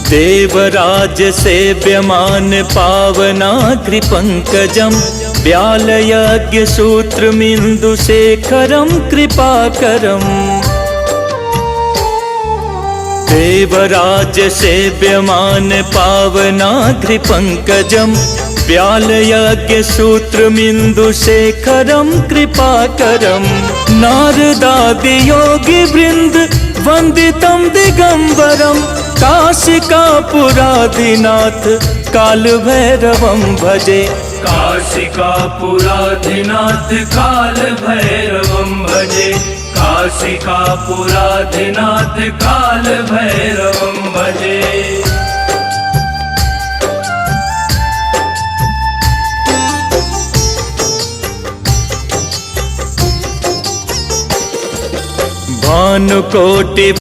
देवराज सेव्यमान पावनाग्रिपङ्कजं व्यालयज्ञ सूत्रमिन्दुशेखरं कृपाकरम्। देवराज सेव्यमान पावनाग्रिपङ्कजं व्यालयज्ञ सूत्रमिन्दुशेखरं कृपाकरं। नारदादि योगी वृंद वंदितं दिगंबरं काशिकापुराधिनाथ काल भैरवं भजे। काशिकापुराधिनाथ काल भैरवं भजे। काशिकापुराधिनाथ काल भैरवं भजे। भानुकोटि